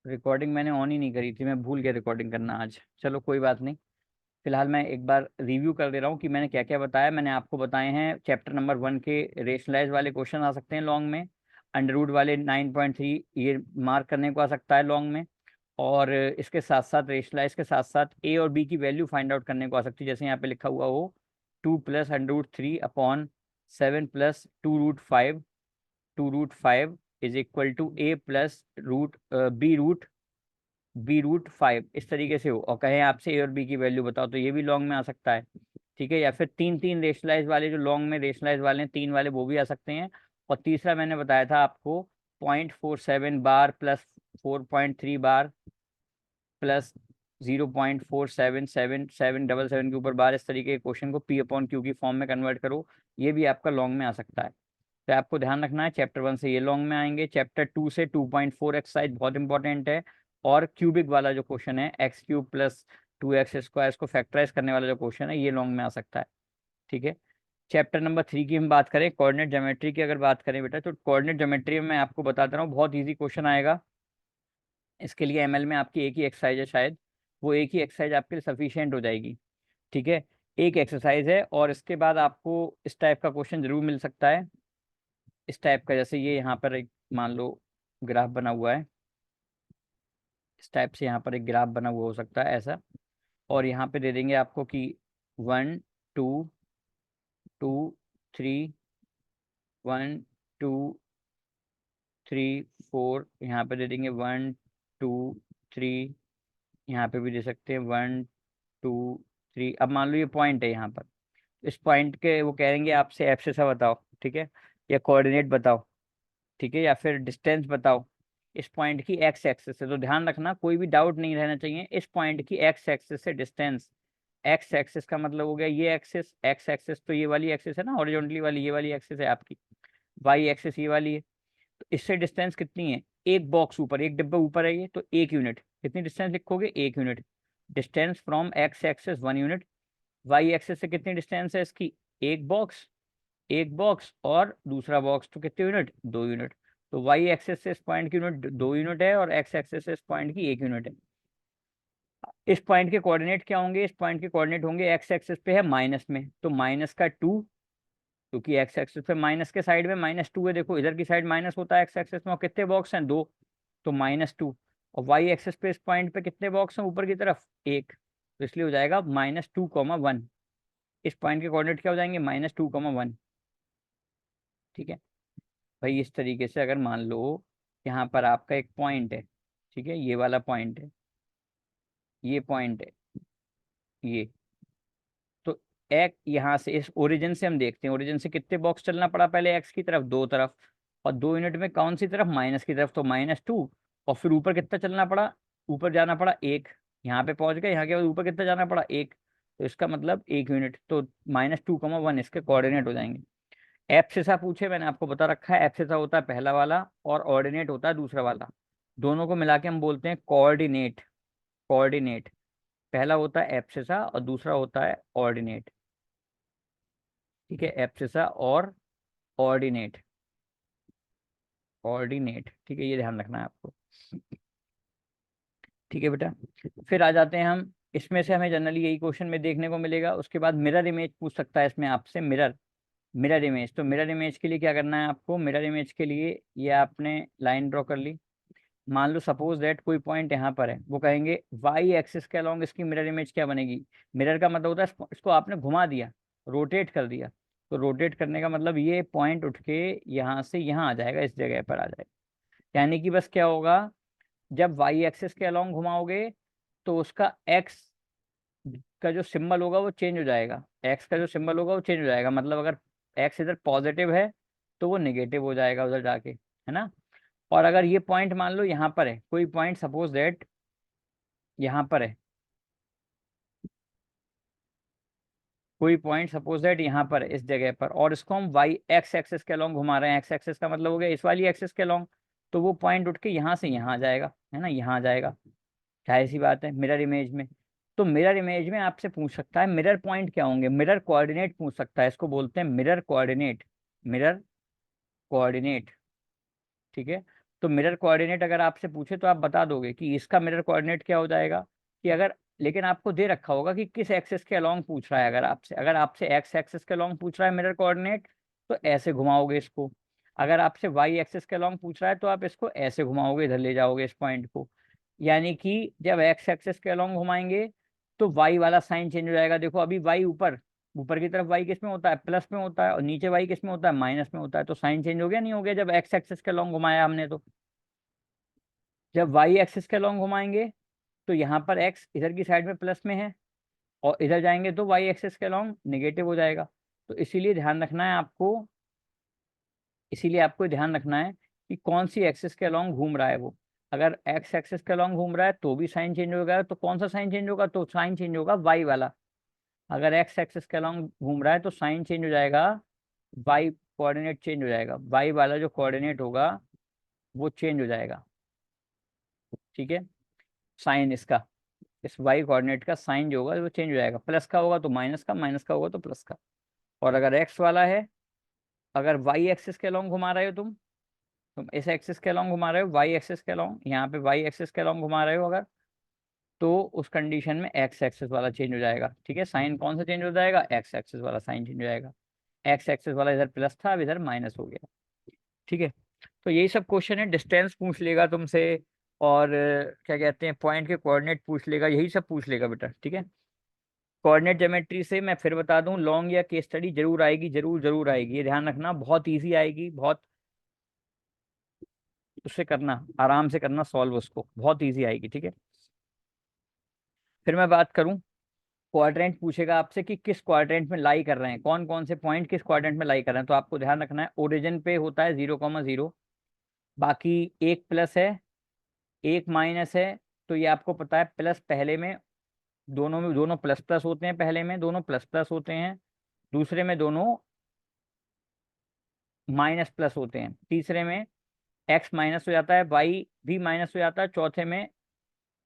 Recording मैंने on ही नहीं करी थी, मैं भूल गया रिकॉर्डिंग करना आज। चलो कोई बात नहीं। फिलहाल मैं एक बार रिव्यू कर दे रहा हूँ कि मैंने क्या क्या बताया। मैंने आपको बताए हैं चैप्टर नंबर 1 के रेशनलाइज वाले क्वेश्चन आ सकते हैं लॉन्ग में, अंडर रूट वाले 9.3 ये मार्क करने को आ सकता है लॉन्ग में, और इसके साथ साथ रेशनलाइज के साथ साथ ए और बी की वैल्यू फाइंड आउट करने को आ सकती है, जैसे यहाँ पे लिखा हुआ हो 2 + √3/7 + 2√5, 2√5 is equal to a plus root b root 5, इस तरीके से हो, और कहें आपसे ए और बी की वैल्यू बताओ, तो ये भी लॉन्ग में आ सकता है। ठीक है, या फिर तीन तीन रेशनलाइज वाले, जो लॉन्ग में रेशनलाइज वाले हैं तीन वाले, वो भी आ सकते हैं। और तीसरा मैंने बताया था आपको 0.47 बार प्लस 4.3 बार प्लस 0.477777 के ऊपर बार, इस तरीके के क्वेश्चन को P/Q की फॉर्म में कन्वर्ट करो, ये भी आपका लॉन्ग में आ सकता है। तो आपको ध्यान रखना है, चैप्टर 1 से ये लॉन्ग में आएंगे, चैप्टर 2 से 2.4 एक्सरसाइज बहुत इंपॉर्टेंट है, और क्यूबिक वाला जो क्वेश्चन है x³ + 2x² इसको फैक्टराइज करने वाला जो क्वेश्चन है ये लॉन्ग में आ सकता है। ठीक है। चैप्टर नंबर 3 की हम बात करें, कोऑर्डिनेट ज्योमेट्री की अगर बात करें बेटा, तो कोऑर्डिनेट ज्योमेट्री में मैं आपको बताता रहा हूँ, बहुत ईजी क्वेश्चन आएगा। इसके लिए एमएल में आपकी एक ही एक्सरसाइज है शायद, वो एक ही एक्सरसाइज आपके लिए सफिशियंट हो जाएगी। ठीक है, एक एक्सरसाइज है, और इसके बाद आपको इस टाइप का क्वेश्चन जरूर मिल सकता है, इस टाइप का, जैसे ये यहाँ पर एक मान लो ग्राफ बना हुआ है, इस टाइप से यहाँ पर एक ग्राफ बना हुआ हो सकता है ऐसा, और यहाँ पे दे देंगे आपको कि 1 2 2 3, 1 2 3 4, यहाँ पे दे देंगे 1 2 3, यहाँ पे भी दे सकते हैं 1 2 3। अब मान लो ये पॉइंट है यहाँ पर, इस पॉइंट के वो कहेंगे आपसे एब्सिसा बताओ, ठीक है, या कोऑर्डिनेट बताओ, ठीक है, या फिर डिस्टेंस बताओ इस पॉइंट की एक्स एक्सिस से। तो ध्यान रखना, कोई भी डाउट नहीं रहना चाहिए, इस पॉइंट की एक्स एक्सिस से डिस्टेंस, एक्स एक्सिस का मतलब हो गया ये एक्सिस, एक्स एक्सिस तो ये वाली एक्सिस है ना, हॉरिजॉन्टली वाली ये वाली एक्सिस है आपकी, वाई एक्सिस ये वाली है, तो इससे डिस्टेंस कितनी है, एक बॉक्स ऊपर, एक डिब्बा ऊपर है ये, तो 1 यूनिट, कितनी डिस्टेंस लिखोगे 1 unit, distance from X axis 1 unit, Y axis से कितनी डिस्टेंस है इसकी, एक बॉक्स, एक बॉक्स और दूसरा बॉक्स, तो कितने यूनिट, 2 यूनिट। तो वाई एक्सेस से इस पॉइंट की यूनिट 2 यूनिट है, और एक्स एक्सेस से इस पॉइंट की 1 यूनिट है। इस पॉइंट के कोऑर्डिनेट क्या होंगे, इस पॉइंट के कोऑर्डिनेट होंगे एक्स एक्सेस पे है माइनस में, तो -2, क्योंकि एक्स एक्सेस पे माइनस के साइड में -2 है, देखो इधर की साइड माइनस होता है एक्स एक्सेस में, और कितने बॉक्स हैं, 2, तो -2। और वाई एक्सेस पे इस पॉइंट पे कितने बॉक्स हैं ऊपर की तरफ, एक, तो इसलिए हो जाएगा -2, 1। इस पॉइंट के कोऑर्डिनेट क्या हो जाएंगे, -2, 1। ठीक है भाई, इस तरीके से अगर मान लो यहाँ पर आपका एक पॉइंट है, ठीक है, ये वाला पॉइंट है, ये पॉइंट है, ये, तो एक यहाँ से इस ओरिजिन से हम देखते हैं, ओरिजिन से कितने बॉक्स चलना पड़ा पहले, एक्स की तरफ 2 तरफ, और 2 यूनिट में कौन सी तरफ, माइनस की तरफ, तो -2, और फिर ऊपर कितना चलना पड़ा, ऊपर जाना पड़ा एक, यहाँ पे पहुंच गए, यहाँ के बाद ऊपर कितना जाना पड़ा, एक, तो इसका मतलब 1 यूनिट, तो -2, 1 इसके कोऑर्डिनेट हो जाएंगे। एब्सिसा पूछे, मैंने आपको बता रखा है, एब्सिसा होता है पहला वाला, और ऑर्डिनेट होता है दूसरा वाला, दोनों को मिला के हम बोलते हैं कोऑर्डिनेट। कोऑर्डिनेट, पहला होता है एब्सिसा और दूसरा होता है ऑर्डिनेट। ठीक है, एब्सिसा और ऑर्डिनेट, ऑर्डिनेट, ठीक है, ये ध्यान रखना है आपको। ठीक है बेटा, फिर आ जाते हैं हम, इसमें से हमें जनरली यही क्वेश्चन में देखने को मिलेगा। उसके बाद मिरर इमेज पूछ सकता है इसमें आपसे, मिरर, मिरर इमेज। तो मिरर इमेज के लिए क्या करना है आपको, मिरर इमेज के लिए ये आपने लाइन ड्रॉ कर ली, मान लो सपोज दैट कोई पॉइंट यहाँ पर है, वो कहेंगे वाई एक्सिस के अलोंग इसकी मिरर इमेज क्या बनेगी। मिरर का मतलब होता है इसको आपने घुमा दिया, रोटेट कर दिया, तो रोटेट करने का मतलब ये पॉइंट उठ के यहाँ से यहाँ आ जाएगा, इस जगह पर आ जाएगा। यानी कि बस क्या होगा, जब वाई एक्सिस के अलोंग घुमाओगे तो उसका एक्स का जो सिंबल होगा वो चेंज हो जाएगा, एक्स का जो सिंबल होगा वो चेंज हो जाएगा, मतलब अगर एक्स इधर पॉजिटिव है तो वो नेगेटिव हो जाएगा उधर जाके, है ना। और अगर ये पॉइंट मान लो यहाँ पर है, कोई पॉइंट सपोज दैट यहाँ पर है, कोई पॉइंट सपोज दैट यहाँ पर है इस जगह पर, और इसको हम वाई एक्स एक्सिस के अलोंग घुमा रहे हैं, एक्स एक्सिस का मतलब हो गया इस वाली एक्सिस के अलोंग, तो वो पॉइंट उठ के यहाँ से यहाँ आ जाएगा, है ना, यहाँ आ जाएगा, जाहिर सी बात है मिरर इमेज में। तो मिरर इमेज में आपसे पूछ सकता है मिरर पॉइंट क्या होंगे, मिरर कोऑर्डिनेट पूछ सकता है, इसको बोलते हैं मिरर कोऑर्डिनेट, मिरर कोऑर्डिनेट। ठीक है, तो मिरर कोऑर्डिनेट अगर आपसे पूछे तो आप बता दोगे कि इसका मिरर कोऑर्डिनेट क्या हो जाएगा कि अगर, लेकिन आपको दे रखा होगा कि किस एक्सिस के अलोंग पूछ रहा है। अगर आपसे एक्स एक्सिस के अलोंग पूछ रहा है मिरर कोऑर्डिनेट, तो ऐसे घुमाओगे इसको। अगर आपसे वाई एक्सिस के अलोंग पूछ रहा है तो आप इसको ऐसे घुमाओगे, इधर ले जाओगे इस पॉइंट को। यानी कि जब एक्स एक्सिस के अलोंग घुमाएंगे तो वाई वाला साइन चेंज हो जाएगा। देखो अभी वाई ऊपर, ऊपर की तरफ वाई किस में होता है, प्लस में होता है, और नीचे वाई किस में होता है, माइनस में होता है। तो साइन चेंज हो गया नहीं हो गया जब एक्स एक्सिस के अलोंग घुमाया हमने तो। जब वाई एक्सिस के अलोंग घुमाएंगे तो यहाँ पर एक्स इधर की साइड में प्लस में है, और इधर जाएंगे तो वाई एक्सिस के अलोंग नेगेटिव हो जाएगा। तो इसीलिए आपको ध्यान रखना है कि कौन सी एक्सिस के अलोंग घूम रहा है वो। अगर एक्स एक्सिस के अलोंग घूम रहा है तो भी साइन चेंज होगा, तो कौन सा साइन चेंज होगा, तो साइन चेंज होगा वाई वाला। अगर एक्स एक्सिस के अलोंग घूम रहा है तो साइन चेंज हो जाएगा, वाई कोऑर्डिनेट चेंज हो जाएगा, वाई वाला जो कोऑर्डिनेट होगा वो चेंज हो जाएगा। ठीक है, साइन इसका, इस वाई कोऑर्डिनेट का साइन जो होगा वो चेंज हो जाएगा, प्लस का होगा तो माइनस का, माइनस का होगा तो प्लस का। और अगर एक्स वाला है, अगर वाई एक्सिस के अलोंग घुमा रहे हो तुम इस एक्सिस के अलोंग घुमा रहे हो, वाई एक्सिस के अलोंग, यहाँ पे वाई एक्सिस के अलोंग घुमा रहे हो अगर, तो उस कंडीशन में एक्स एक्सिस वाला चेंज हो जाएगा। ठीक है, साइन कौन सा चेंज हो जाएगा, एक्स एक्सिस वाला साइन चेंज हो जाएगा। एक्स एक्सिस वाला इधर प्लस था, अब इधर माइनस हो गया। ठीक है, तो यही सब क्वेश्चन है। डिस्टेंस पूछ लेगा तुमसे, और क्या कहते हैं, पॉइंट के कोऑर्डिनेट पूछ लेगा, यही सब पूछ लेगा बेटा। ठीक है, कोऑर्डिनेट ज्योमेट्री से मैं फिर बता दूं, लॉन्ग या केस स्टडी जरूर आएगी, जरूर जरूर आएगी, ये ध्यान रखना। बहुत इजी आएगी, बहुत, उससे करना, आराम से करना सॉल्व उसको, बहुत इजी आएगी। ठीक है, फिर मैं बात करूं, क्वाड्रेंट पूछेगा आपसे कि किस क्वाड्रेंट में लाई कर रहे हैं, कौन कौन से पॉइंट किस क्वाड्रेंट में लाई कर रहे हैं। तो आपको ध्यान रखना है, ओरिजिन पे होता है 0,0, बाकी एक प्लस है, एक माइनस है। तो ये आपको पता है, प्लस पहले में, दोनों प्लस प्लस होते हैं, पहले में दोनों प्लस प्लस होते हैं, दूसरे में दोनों माइनस प्लस होते हैं, तीसरे में एक्स माइनस हो जाता है, वाई भी माइनस हो जाता है, चौथे में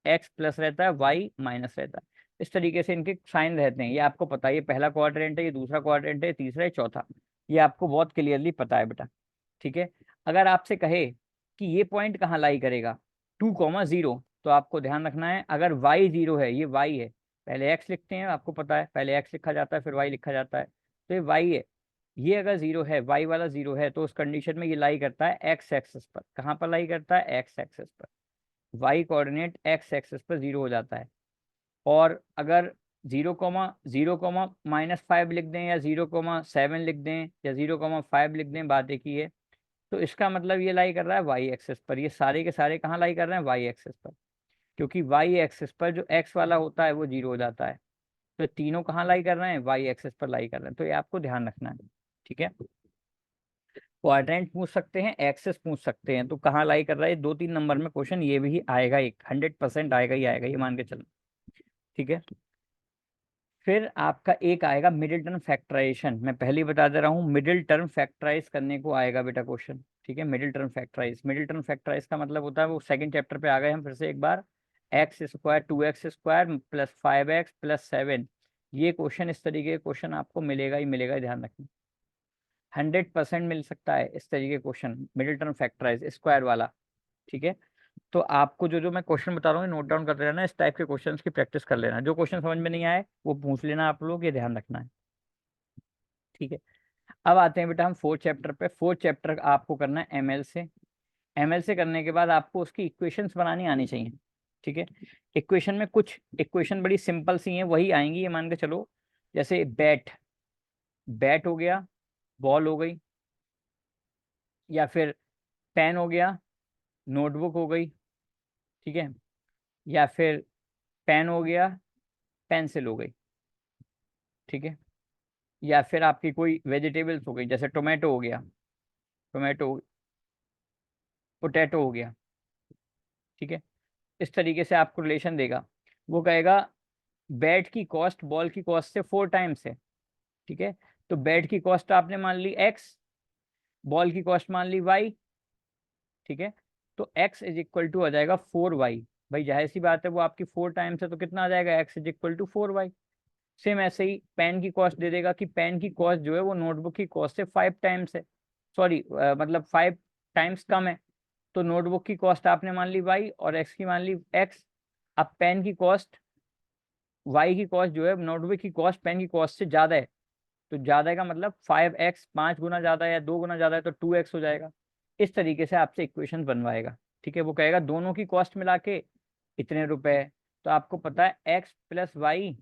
एक्स प्लस रहता है, वाई माइनस रहता है। इस तरीके से इनके साइन रहते हैं, ये आपको पता है। ये पहला क्वाड्रेंट है, ये दूसरा क्वाड्रेंट है, तीसरा है, चौथा, ये आपको बहुत क्लियरली पता है बेटा। ठीक है, अगर आपसे कहे कि ये पॉइंट कहाँ लाई करेगा, 2,0, तो आपको ध्यान रखना है, अगर वाई 0 है, ये वाई है, पहले एक्स लिखते हैं, आपको पता है पहले एक्स लिखा जाता है फिर वाई लिखा जाता है, तो ये वाई है। ये अगर 0 है, वाई वाला 0 है, तो उस कंडीशन में ये लाई करता है एक्स एक्सिस पर। कहाँ पर लाई करता है, एक्स एक्सिस पर। वाई कोऑर्डिनेट एक्स एक्सिस पर 0 हो जाता है। और अगर 0,0,-5 लिख दें, या 0,7 लिख दें, या 0,5 लिख दें, बात एक ही है। तो इसका मतलब ये लाई कर रहा है वाई एक्सिस पर। ये सारे के सारे कहाँ लाई कर रहे हैं, वाई एक्सिस पर, क्योंकि वाई एक्सिस पर जो एक्स वाला होता है वो 0 हो जाता है। तो तीनों कहाँ लाई कर रहे हैं, वाई एक्सिस पर लाई कर रहे हैं। तो ये आपको ध्यान रखना है। ठीक है, क्वाड्रेंट पूछ सकते हैं, एक्सेस पूछ सकते हैं, तो कहाँ लाई कर रहा है, 2-3 नंबर में क्वेश्चन ये भी आएगा, एक 100% आएगा ही आएगा, ये मान के चलो। ठीक है, फिर आपका एक आएगा मिडिल टर्म फैक्टराइजेशन। मैं पहले ही बता दे रहा हूँ, मिडिल टर्म फैक्टराइज करने को आएगा बेटा क्वेश्चन। ठीक है, मिडिल टर्म फैक्टराइज का मतलब होता है, वो सेकंड चैप्टर पे आ गए हम फिर से एक बार, x² 2x² plus 5x plus 7। ये क्वेश्चन, इस तरीके के क्वेश्चन आपको मिलेगा ही मिलेगा, ध्यान रखना। 100% मिल सकता है इस तरीके के question, middle term factorise square वाला। ठीक है, तो आपको जो जो मैं क्वेश्चन बता रहा हूँ नोट डाउन करते रहना, इस टाइप के क्वेश्चंस की प्रैक्टिस कर लेना। जो क्वेश्चन समझ में नहीं आए वो पूछ लेना आप लोग, ये ध्यान रखना है। ठीक है, अब आते हैं बेटा हम फोर्थ चैप्टर पे। फोर्थ चैप्टर आपको करना है एमएल से। एमएल से करने के बाद आपको उसकी इक्वेशंस बनानी आनी चाहिए। ठीक है, इक्वेशन में कुछ इक्वेशन बड़ी सिंपल सी हैं, वही आएंगी, ये मान के चलो। जैसे बैट, बैट हो गया, बॉल हो गई, या फिर पेन हो गया, नोटबुक हो गई। ठीक है, या फिर पेन हो गया, पेंसिल हो गई। ठीक है, या फिर आपकी कोई वेजिटेबल्स हो गई, जैसे टोमेटो हो गया, टोमेटो, पोटैटो हो गया। ठीक है, इस तरीके से आपको रिलेशन देगा। वो कहेगा बैट की कॉस्ट बॉल की कॉस्ट से 4 टाइम्स है। ठीक है, तो बैट की कॉस्ट आपने मान ली एक्स, बॉल की कॉस्ट मान ली वाई। ठीक है, तो x = आ जाएगा 4y। भाई जाहिर सी बात है, वो आपकी 4 टाइम्स है, तो कितना आ जाएगा, x = 4y। सेम ऐसे ही पेन की कॉस्ट दे देगा कि पेन की कॉस्ट जो है वो नोटबुक की कॉस्ट से 5 टाइम्स है, सॉरी मतलब 5 टाइम्स कम है। तो नोटबुक की कॉस्ट आपने मान ली y और x की मान ली x। अब पेन की कॉस्ट, y की कॉस्ट जो है नोटबुक की कॉस्ट पेन की कॉस्ट से ज़्यादा है, तो ज़्यादा का मतलब 5x, 5 गुना ज़्यादा है या 2 गुना ज़्यादा है तो 2x हो जाएगा। इस तरीके से आपसे इक्वेशन बनवाएगा। ठीक है, वो कहेगा दोनों की कॉस्ट मिला के इतने रुपए है, तो आपको पता है x प्लस वाई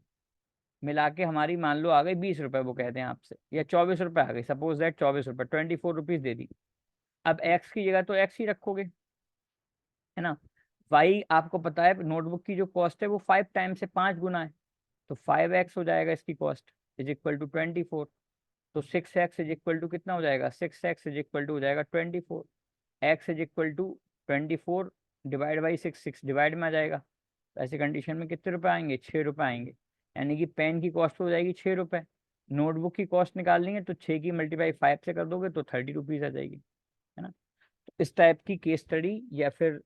मिला के हमारी मान लो आ गई 20 रुपए, वो कहते हैं आपसे, या 24 रुपए आ गई, सपोज दैट 24 रुपए, 24 रुपीज दे दी। अब x की जगह तो x ही रखोगे, है ना। y आपको पता है नोटबुक की जो कॉस्ट है वो 5 टाइम्स से 5 गुना है, तो 5x हो जाएगा इसकी कॉस्ट, इज इक्वल टू 24। तो 6x इज इक्वल टू कितना हो जाएगा, 6x इज इक्वल टू हो जाएगा 24। x is equal to 24 divide by 6, 6 divide में आ जाएगा। तो ऐसी कंडीशन में कितने रुपए आएंगे, 6 रुपए आएंगे। यानी कि पेन की कॉस्ट हो जाएगी 6 रुपए। नोटबुक की कॉस्ट निकालनी है तो 6 की मल्टीप्लाई 5 से कर दोगे तो 30 रुपीज आ जाएगी, है ना। तो इस टाइप की केस स्टडी या फिर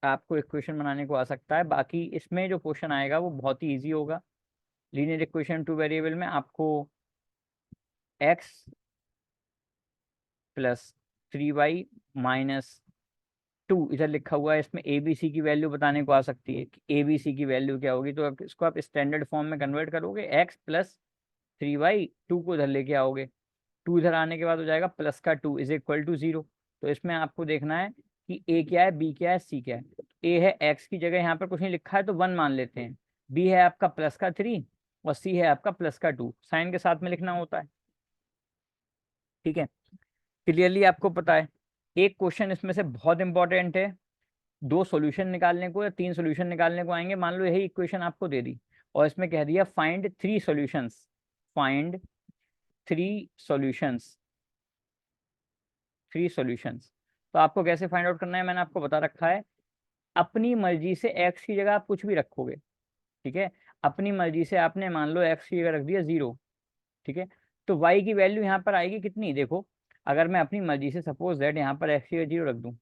आपको इक्वेशन बनाने को आ सकता है। बाकी इसमें जो क्वेश्चन आएगा वो बहुत ही ईजी होगा। लीनियर इक्वेशन टू वेरिएबल में आपको एक्स प्लस 3y माइनस 2 इधर लिखा हुआ है, इसमें ए बी सी की वैल्यू बताने को आ सकती है कि ए बी सी की वैल्यू क्या होगी। तो अब इसको आप स्टैंडर्ड फॉर्म में कन्वर्ट करोगे, एक्स प्लस 3y, 2 को इधर लेके आओगे, 2 इधर आने के बाद हो जाएगा प्लस का 2 इज इक्वल टू 0। तो इसमें आपको देखना है कि ए क्या है, बी क्या है, सी क्या है। ए है एक्स की जगह यहाँ पर कुछ नहीं लिखा है तो 1 मान लेते हैं, बी है आपका प्लस का 3 और सी है आपका प्लस का 2, साइन के साथ में लिखना होता है। ठीक है, क्लियरली आपको पता है। एक क्वेश्चन इसमें से बहुत इंपॉर्टेंट है, 2 सॉल्यूशन निकालने को या 3 सॉल्यूशन निकालने को आएंगे। मान लो यही इक्वेशन आपको दे दी और इसमें कह दिया find 3 solutions, find 3 solutions, 3 solutions. तो आपको कैसे फाइंड आउट करना है मैंने आपको बता रखा है। अपनी मर्जी से एक्स की जगह आप कुछ भी रखोगे, ठीक है। अपनी मर्जी से आपने मान लो एक्स की जगह रख दिया 0, ठीक है। तो वाई की वैल्यू यहाँ पर आएगी कितनी, देखो, अगर मैं अपनी मर्जी से सपोज दैट यहाँ पर एक्स की जगह 0 रख दूँ,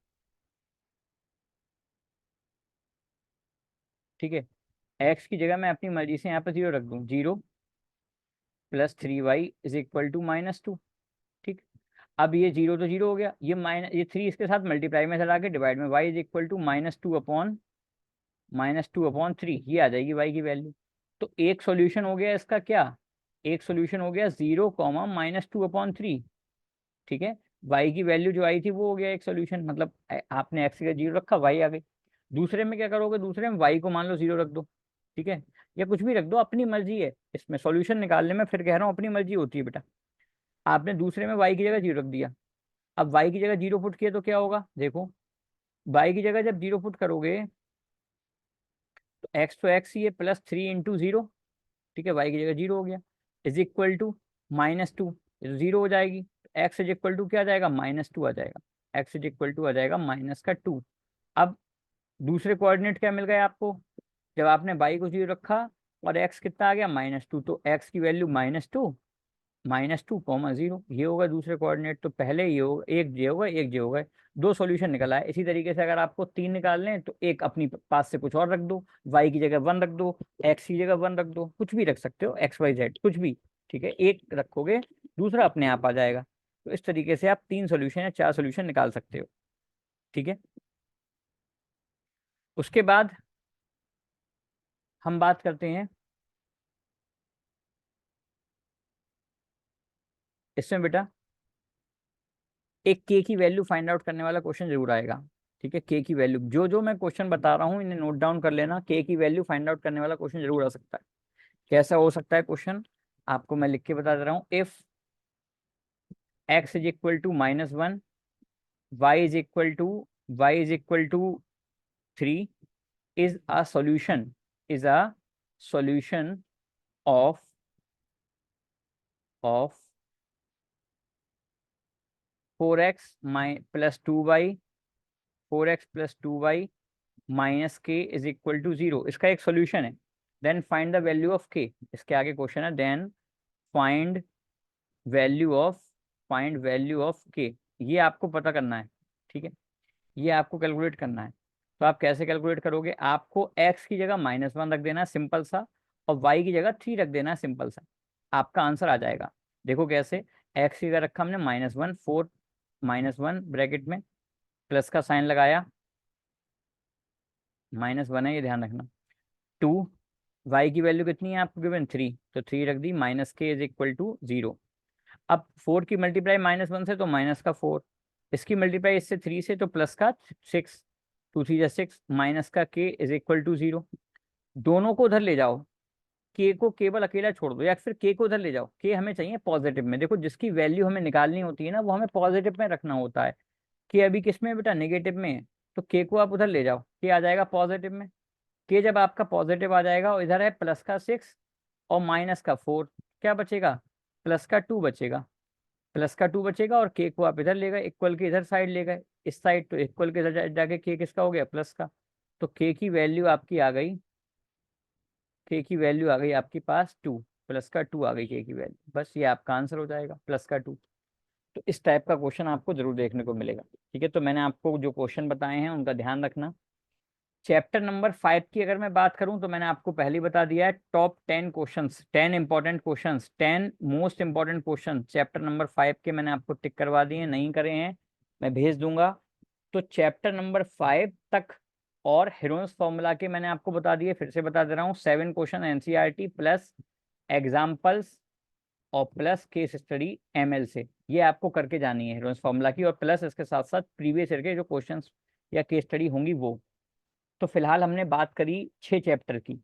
ठीक है, एक्स की जगह मैं अपनी मर्जी से यहाँ पर 0 रख दूँ, 0 plus 3y is equal to -2। ठीक, अब ये 0 तो 0 हो गया, ये माइनस, ये 3 इसके साथ मल्टीप्लाई में चला के डिवाइड में, y इज इक्वल टू -2/3, ये आ जाएगी y की वैल्यू। तो एक सॉल्यूशन हो गया इसका क्या, एक सॉल्यूशन हो गया 0, -2/3। ठीक है, y की वैल्यू जो आई थी वो हो गया एक सॉल्यूशन, मतलब आपने x का 0 रखा, y आ गई। दूसरे में क्या करोगे, दूसरे में y को मान लो 0 रख दो, ठीक है, या कुछ भी रख दो, अपनी मर्जी है इसमें सॉल्यूशन निकालने में, फिर कह रहा हूँ अपनी मर्जी होती है बेटा। आपने दूसरे में y की जगह 0 रख दिया, अब y की जगह 0 पुट किया तो क्या होगा, देखो, y की जगह जब 0 पुट करोगे तो x तो x ही है, +3 × 0, ठीक है, y की जगह 0 हो गया, इज इक्वल टू -2, 0 हो जाएगी, एक्स इज इक्वल टू क्या आ जाएगा, -2 आ जाएगा, एक्स इज इक्वल टू आ जाएगा -2। अब दूसरे कोऑर्डिनेट क्या मिल गए आपको, जब आपने y को 0 रखा और x कितना आ गया, -2, तो x की वैल्यू -2, -2, 0, ये होगा दूसरे कोऑर्डिनेट। तो पहले ये होगा, एक जे होगा, एक जे होगा, 2 सॉल्यूशन निकला है। इसी तरीके से अगर आपको 3 निकालने हैं तो एक अपनी पास से कुछ और रख दो, y की जगह 1 रख दो, x की जगह 1 रख दो, कुछ भी रख सकते हो, XYZ कुछ भी, ठीक है, एक रखोगे दूसरा अपने आप आ जाएगा। तो इस तरीके से आप 3 सॉल्यूशन या 4 सॉल्यूशन निकाल सकते हो, ठीक है। उसके बाद हम बात करते हैं इसमें बेटा, एक के की वैल्यू फाइंड आउट करने वाला क्वेश्चन जरूर आएगा, ठीक है। के की वैल्यू, जो जो मैं क्वेश्चन बता रहा हूँ इन्हें नोट डाउन कर लेना, के की वैल्यू फाइंड आउट करने वाला क्वेश्चन जरूर आ सकता है। कैसा हो सकता है क्वेश्चन, आपको मैं लिख के बता दे रहा हूँ। If x is equal to -1, y is equal to y is equal to 3, is a solution, is a solution of of 4x plus 2y, 4x plus 2y -k is equal to 0, इसका एक सॉल्यूशन है। Then find the value of k, इसके आगे question है, then find value of, find value of k, ये आपको पता करना है, ठीक है, ये आपको कैलकुलेट करना है। तो आप कैसे कैलकुलेट करोगे, आपको x की जगह -1 रख देना है सिंपल सा, और y की जगह 3 रख देना है सिंपल सा, आपका आंसर आ जाएगा। देखो कैसे, x की जगह रखा हमने -1, 4 -1 ब्रैकेट में, प्लस का साइन लगाया, -1 है ये ध्यान रखना। 2, वाई की वैल्यू कितनी है आपको गिवन 3, तो 3 रख दी, माइनस के इज इक्वल टू 0। अब 4 की मल्टीप्लाई -1 से तो माइनस का 4, इसकी मल्टीप्लाई इससे 3 से तो प्लस का 6, 2 3 जा 6, माइनस का के इज इक्वल टू 0। दोनों को उधर ले जाओ, के को केवल अकेला छोड़ दो, या फिर के को उधर ले जाओ, के हमें चाहिए पॉजिटिव में। देखो जिसकी वैल्यू हमें निकालनी होती है ना वो हमें पॉजिटिव में रखना होता है। के अभी किस में है बेटा, नेगेटिव में है, तो के को आप उधर ले जाओ, के आ जाएगा पॉजिटिव में। के जब आपका पॉजिटिव आ जाएगा और इधर है प्लस का 6 और माइनस का 4, क्या बचेगा, प्लस का 2 बचेगा, प्लस का 2 बचेगा। और के को आप इधर ले गए, इक्वल के इधर साइड ले गए, इस साइड, तो इक्वल के इधर जाके के किसका हो गया, प्लस का। तो के की वैल्यू आपकी आ गई, के की वैल्यू आ गई आपके पास 2, प्लस का 2 आ गई के की वैल्यू, बस ये आपका आंसर हो जाएगा, प्लस का 2। तो इस टाइप का क्वेश्चन आपको जरूर देखने को मिलेगा। ठीक है, तो मैंने आपको जो क्वेश्चन बताए हैं उनका ध्यान रखना। चैप्टर नंबर 5 की अगर मैं बात करूं तो मैंने आपको पहले ही बता दिया है, top 10 questions, 10 important questions, 10 most important question chapter number 5 के मैंने आपको टिक करवा दिए, नहीं करे हैं मैं भेज दूंगा। तो चैप्टर नंबर 5 तक और हेरोन्स फॉर्मूला के मैंने आपको बता दिए, फिर से बता दे रहा हूँ, 7 क्वेश्चन एनसीईआरटी प्लस एग्जाम्पल्स और प्लस केस स्टडी एमएल से, ये आपको करके जानी है हेरोन्स फॉर्मूला की, और प्लस इसके साथ साथ प्रीवियस ईयर के जो क्वेश्चंस या केस स्टडी होंगी वो। तो फिलहाल हमने बात करी 6 चैप्टर की,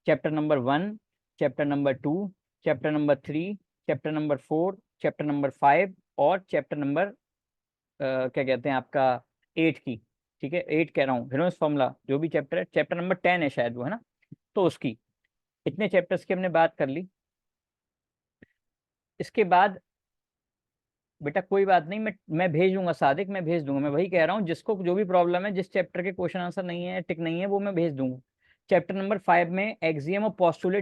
chapter number 1, chapter number 2, chapter number 3, chapter number 4, chapter number 5 और चैप्टर नंबर क्या कहते हैं आपका 8 की। ठीक है, 8 कह रहा हूँ, हेरोन्स फॉर्मूला जो भी चैप्टर है, चैप्टर नंबर 10 है शायद वो, है ना, तो उसकी इतने चैप्टर्स की हमने बात कर ली। इसके बाद बेटा कोई बात नहीं, मैं भेज दूंगा सादिक, मैं भेज दूंगा, मैं वही कह रहा हूँ, जिसको जो भी प्रॉब्लम है, जिस चैप्टर के क्वेश्चन आंसर नहीं है, टिक नहीं है, वो मैं भेज दूंगा। चैप्टर नंबर 5 में एक्सियम और पोस्टुलेट